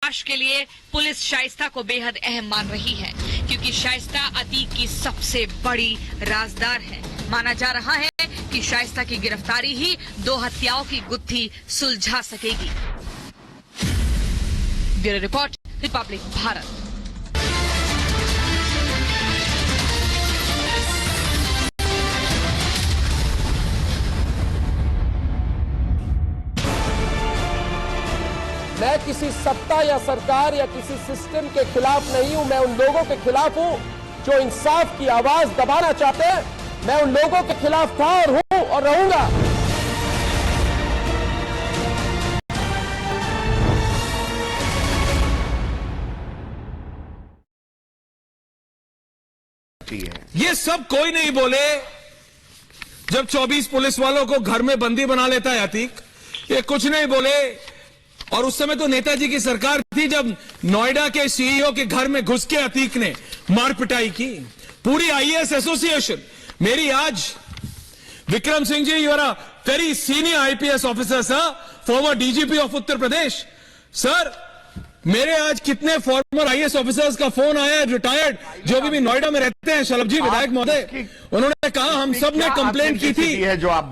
तलाश के लिए पुलिस शाइस्ता को बेहद अहम मान रही है, क्योंकि शाइस्ता अतीक की सबसे बड़ी राजदार है। माना जा रहा है कि शाइस्ता की गिरफ्तारी ही 2 हत्याओं की गुत्थी सुलझा सकेगी। Bureau report, Republic Bharat. मैं किसी सत्ता या सरकार या किसी सिस्टम के खिलाफ नहीं हूं। मैं उन लोगों के खिलाफ हूं जो इंसाफ की आवाज दबाना चाहते हैं। मैं उन लोगों के खिलाफ था और हूं और रहूंगा। ये सब कोई नहीं बोले जब 24 पुलिस वालों को घर में बंदी बना लेता है अतीक। ये कुछ नहीं बोले। और उस समय तो नेताजी की सरकार थी जब नोएडा के सीईओ के घर में घुस के अतीक ने मार पिटाई की। पूरी आईएएस एसोसिएशन मेरी आज Vikram Singh ji, you are a very senior IPS officer sir, former DGP of Uttar Pradesh sir. मेरे आज कितने फॉर्मर आईएएस ऑफिसर्स का फोन आया, रिटायर्ड, जो भी नोएडा में रहते हैं, शलभ जी विधायक महोदय, उन्होंने कहा हम सब ने कंप्लेंट की थी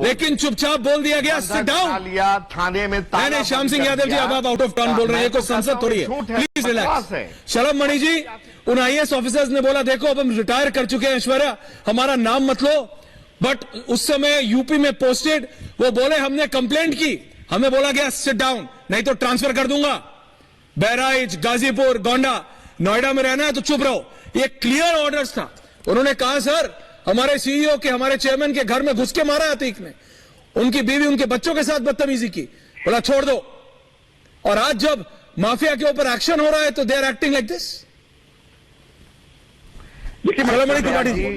लेकिन चुपचाप बोल दिया गया सिट डाउन। थाने में नहीं, श्याम सिंह यादव जी, अब आप आउट ऑफ टर्न बोल रहे हैं, कोई संसद थोड़ी है, प्लीज रिलैक्स। शलभ मणि जी, उन आईएएस ऑफिसर्स ने बोला देखो अब हम रिटायर कर चुके हैं ऐश्वर्या, हमारा नाम मत लो। बट उस समय यूपी में पोस्टेड वो बोले हमने कंप्लेंट की, हमें बोला गया सिट डाउन, नहीं तो ट्रांसफर कर दूंगा। बहराइच, गाजीपुर, गोंडा, नोएडा में रहना है तो चुप रहो। ये क्लियर ऑर्डर्स था। उन्होंने कहा सर हमारे सीईओ के, हमारे चेयरमैन के घर में घुस के मारा अतीक ने, उनकी बीवी उनके बच्चों के साथ बदतमीजी की, बोला छोड़ दो। और आज जब माफिया के ऊपर एक्शन हो रहा है तो they are acting like this. देखिए,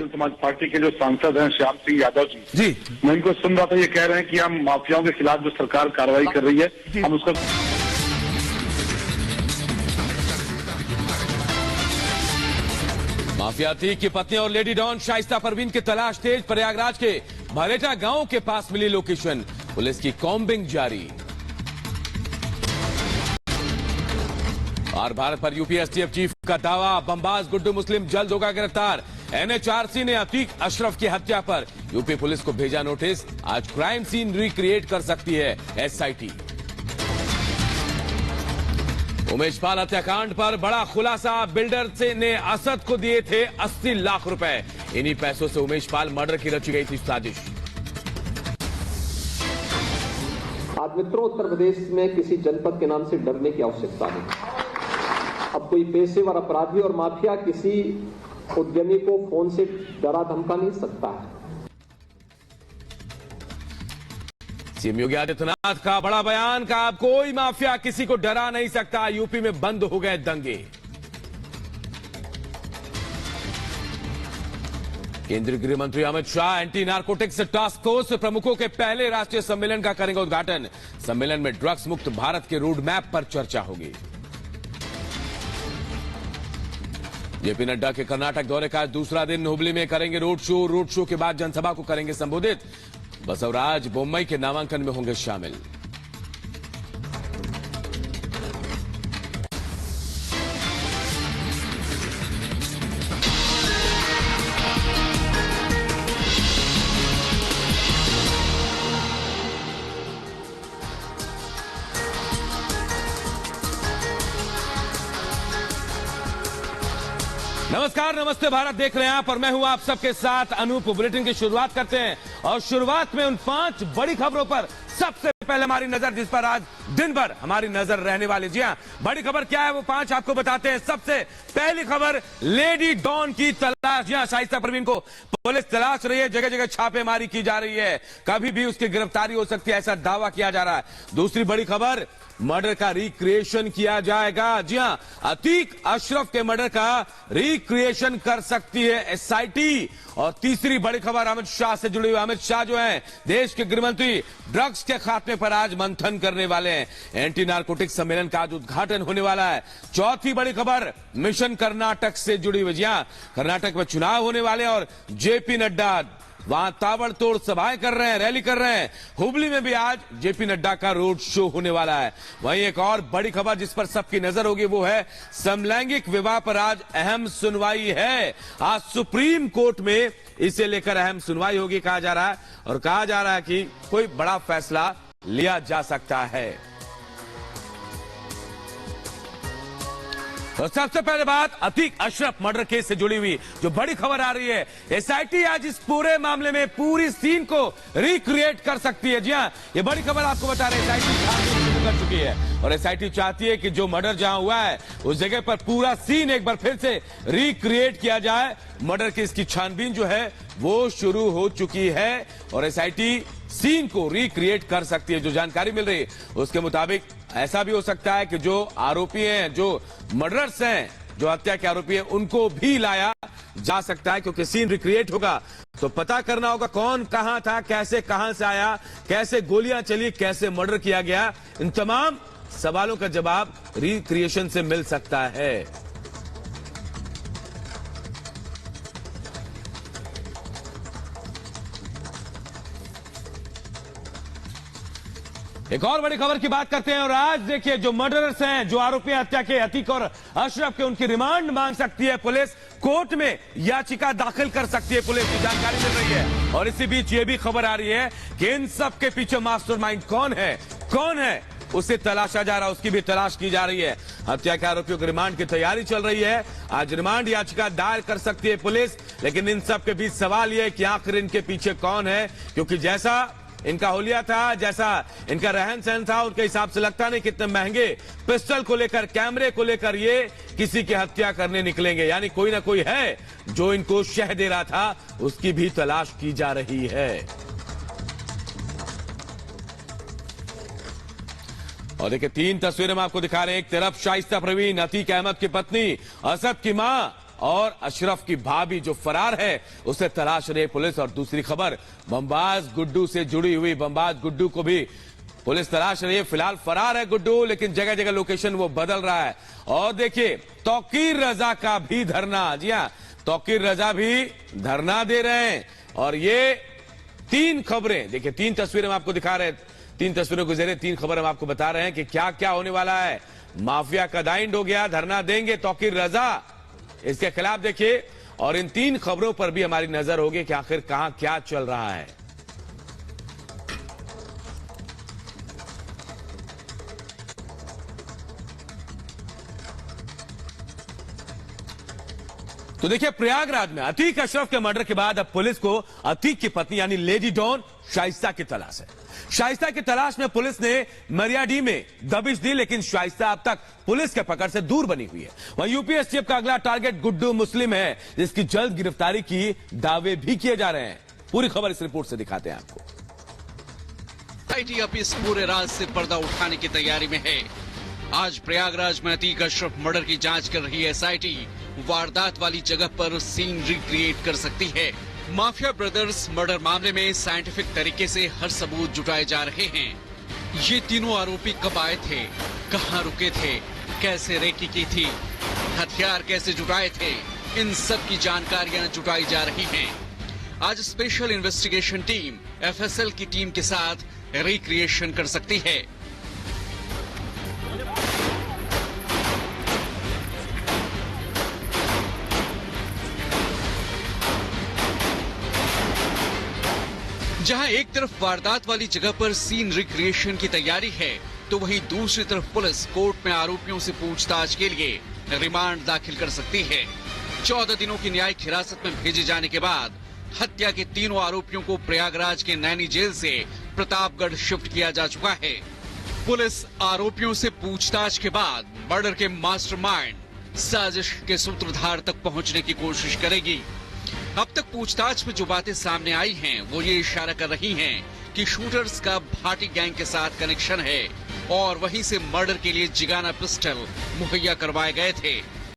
समाज पार्टी के जो सांसद हैं श्याम सिंह यादव जी, मैं इनको सुन रहा था, ये कह रहे हैं कि हम माफियाओं के खिलाफ जो सरकार कार्रवाई कर रही है हम उसका माफिया अतीक की पत्नी और लेडी डॉन शाइस्ता परवीन की तलाश तेज। प्रयागराज के भरेटा गांव के पास मिली लोकेशन, पुलिस की कॉम्बिंग जारी। और भारत पर यूपी एसटीएफ चीफ का दावा, बमबाज गुड्डू मुस्लिम जल्द होगा गिरफ्तार। एनएचआरसी ने अतीक अशरफ की हत्या पर यूपी पुलिस को भेजा नोटिस। आज क्राइम सीन रिक्रिएट कर सकती है एसआईटी। उमेश पाल हत्याकांड पर बड़ा खुलासा, बिल्डर ने असद को दिए थे 80 लाख रुपए। इन्हीं पैसों से उमेश पाल मर्डर की रची गई थी साजिश। आज मित्रों, उत्तर प्रदेश में किसी जनपद के नाम से डरने की आवश्यकता नहीं। अब कोई पेशेवर अपराधी और माफिया किसी उद्यमी को फोन से डरा धमका नहीं सकता है। सीएम योगी आदित्यनाथ का बड़ा बयान, का अब कोई माफिया किसी को डरा नहीं सकता। यूपी में बंद हो गए दंगे। केंद्रीय गृह मंत्री Amit Shah anti narcotics task force प्रमुखों के पहले राष्ट्रीय सम्मेलन का करेंगे उद्घाटन। सम्मेलन में ड्रग्स मुक्त भारत के रोड मैप पर चर्चा होगी। जेपी नड्डा के कर्नाटक दौरे का दूसरा दिन, हुबली में करेंगे रोड शो। रोड शो के बाद जनसभा को करेंगे संबोधित। बसवराज बोम्मई के नामांकन में होंगे शामिल। नमस्कार, नमस्ते भारत देख रहे हैं आप और मैं हूं आप सबके साथ अनूप। बुलेटिन की शुरुआत करते हैं और शुरुआत में उन 5 बड़ी खबरों पर सबसे पहले हमारी नजर, जिस पर आज दिन भर हमारी नजर रहने वाली। जी हां, बड़ी खबर क्या है वो 5 आपको बताते हैं। सबसे पहली खबर, लेडी डॉन की तलाश। जी हां, शाइस्ता परवीन को पुलिस तलाश रही है, जगह जगह छापेमारी की जा रही है, कभी भी उसकी गिरफ्तारी हो सकती है ऐसा दावा किया जा रहा है। दूसरी बड़ी खबर, मर्डर का रिक्रिएशन किया जाएगा। जी हां, अतीक अशरफ के मर्डर का रिक्रिएशन कर सकती है एसआईटी। और तीसरी बड़ी खबर अमित शाह से जुड़ी हुई। अमित शाह जो है देश के गृह मंत्री, ड्रग्स के खात्मे पर आज मंथन करने वाले हैं। एंटी नारकोटिक्स सम्मेलन का आज उद्घाटन होने वाला है। चौथी बड़ी खबर, मिशन कर्नाटक से जुड़ी हुई। जी हां, कर्नाटक में चुनाव होने वाले और जेपी नड्डा वहां ताबड़तोड़ सभाएं कर रहे हैं, रैली कर रहे हैं। हुबली में भी आज जेपी नड्डा का रोड शो होने वाला है। वहीं एक और बड़ी खबर जिस पर सबकी नजर होगी वो है समलैंगिक विवाह पर आज अहम सुनवाई है। आज सुप्रीम कोर्ट में इसे लेकर अहम सुनवाई होगी कहा जा रहा है, और कहा जा रहा है कि कोई बड़ा फैसला लिया जा सकता है। तो सबसे पहले बात अतीक अशरफ मर्डर केस से जुड़ी हुई जो बड़ी खबर आ रही है। एसआईटी आज इस पूरे मामले में पूरी सीन को रिक्रिएट कर सकती है। जी हां, ये बड़ी खबर आपको बता रहे हैं। एसआईटी छानबीन शुरू कर चुकी है और एसआईटी चाहती है कि जो मर्डर जहां हुआ है उस जगह पर पूरा सीन एक बार फिर से रिक्रिएट किया जाए। मर्डर केस की छानबीन जो है वो शुरू हो चुकी है और एसआईटी सीन को रिक्रिएट कर सकती है। जो जानकारी मिल रही है उसके मुताबिक ऐसा भी हो सकता है कि जो आरोपी हैं, जो मर्डरर्स हैं, जो हत्या के आरोपी हैं, उनको भी लाया जा सकता है क्योंकि सीन रिक्रिएट होगा तो पता करना होगा कौन कहां था, कैसे कहां से आया, कैसे गोलियां चली, कैसे मर्डर किया गया। इन तमाम सवालों का जवाब रिक्रिएशन से मिल सकता है। एक और बड़ी खबर की बात करते हैं और आज देखिए जो मर्डरर्स हैं, जो आरोपी हत्या के अतीक और अशरफ के, उनकी रिमांड मांग सकती है पुलिस। कोर्ट में याचिका दाखिल कर सकती है पुलिस की जानकारी मिल रही है। और इसी बीच ये भी खबर आ रही है कि इन सब के पीछे मास्टरमाइंड कौन है उसे तलाशा जा रहा है, उसकी भी तलाश की जा रही है। हत्या के आरोपियों की रिमांड की तैयारी चल रही है। आज रिमांड याचिका दायर कर सकती है पुलिस, लेकिन इन सब के बीच सवाल यह है कि आखिर इनके पीछे कौन है, क्योंकि जैसा इनका होलिया था, जैसा इनका रहन सहन था, उनके हिसाब से लगता नहीं कितने महंगे पिस्टल को लेकर, कैमरे को लेकर ये किसी की हत्या करने निकलेंगे। यानी कोई ना कोई है जो इनको शह दे रहा था, उसकी भी तलाश की जा रही है। और देखिए 3 तस्वीरें हम आपको दिखा रहे हैं। एक तरफ शाइस्ता परवीन, अतीक अहमद की पत्नी, असद की मां और अशरफ की भाभी जो फरार है उसे तलाश रही पुलिस। और दूसरी खबर बमबाज गुड्डू से जुड़ी हुई, बमबाज गुड्डू को भी पुलिस तलाश रही है। फिलहाल फरार है गुड्डू, लेकिन जगह जगह लोकेशन वो बदल रहा है। और देखिए तौकीर रजा का भी धरना, जी हां, तौकीर रजा भी धरना दे रहे हैं। और ये 3 खबरें देखिए, 3 तस्वीरें हम आपको दिखा रहे हैं। 3 तस्वीरों के जरिए 3 खबर हम आपको बता रहे हैं कि क्या क्या होने वाला है। माफिया का दाइंड हो गया, धरना देंगे तौकीर रजा इसके खिलाफ देखिए। और इन 3 खबरों पर भी हमारी नजर होगी कि आखिर कहां क्या चल रहा है। तो देखिए प्रयागराज में अतीक अशरफ के मर्डर के बाद अब पुलिस को अतीक की पत्नी यानी लेडी डॉन शाइस्ता की तलाश है। शाइस्ता की तलाश में पुलिस ने मरियाडी में दबिश दी, लेकिन शाइस्ता अब तक पुलिस के पकड़ से दूर बनी हुई है। वहीं यूपीएसटीएफ का अगला टारगेट गुड्डू मुस्लिम है, जिसकी जल्द गिरफ्तारी की दावे भी किए जा रहे हैं। पूरी खबर इस रिपोर्ट से दिखाते हैं आपको। एसआईटी अब इस पूरे राज से पर्दा उठाने की तैयारी में है। आज प्रयागराज में अतीक अशरफ मर्डर की जांच कर रही एसआईटी वारदात वाली जगह पर सीन रिक्रिएट कर सकती है। माफिया ब्रदर्स मर्डर मामले में साइंटिफिक तरीके से हर सबूत जुटाए जा रहे हैं। ये तीनों आरोपी कब आए थे, कहां रुके थे, कैसे रेकी की थी, हथियार कैसे जुटाए थे, इन सब की जानकारियां जुटाई जा रही हैं। आज स्पेशल इन्वेस्टिगेशन टीम एफएसएल की टीम के साथ रिक्रिएशन कर सकती है। जहां एक तरफ वारदात वाली जगह पर सीन रिक्रिएशन की तैयारी है, तो वहीं दूसरी तरफ पुलिस कोर्ट में आरोपियों से पूछताछ के लिए रिमांड दाखिल कर सकती है। 14 दिनों की न्यायिक हिरासत में भेजे जाने के बाद हत्या के तीनों आरोपियों को प्रयागराज के नैनी जेल से प्रतापगढ़ शिफ्ट किया जा चुका है। पुलिस आरोपियों से पूछताछ के बाद मर्डर के मास्टरमाइंड, साजिश के सूत्रधार तक पहुंचने की कोशिश करेगी। अब तक पूछताछ में जो बातें सामने आई हैं, वो ये इशारा कर रही हैं कि शूटर्स का भाटी गैंग के साथ कनेक्शन है और वहीं से मर्डर के लिए जिगाना पिस्टल मुहैया करवाए गए थे।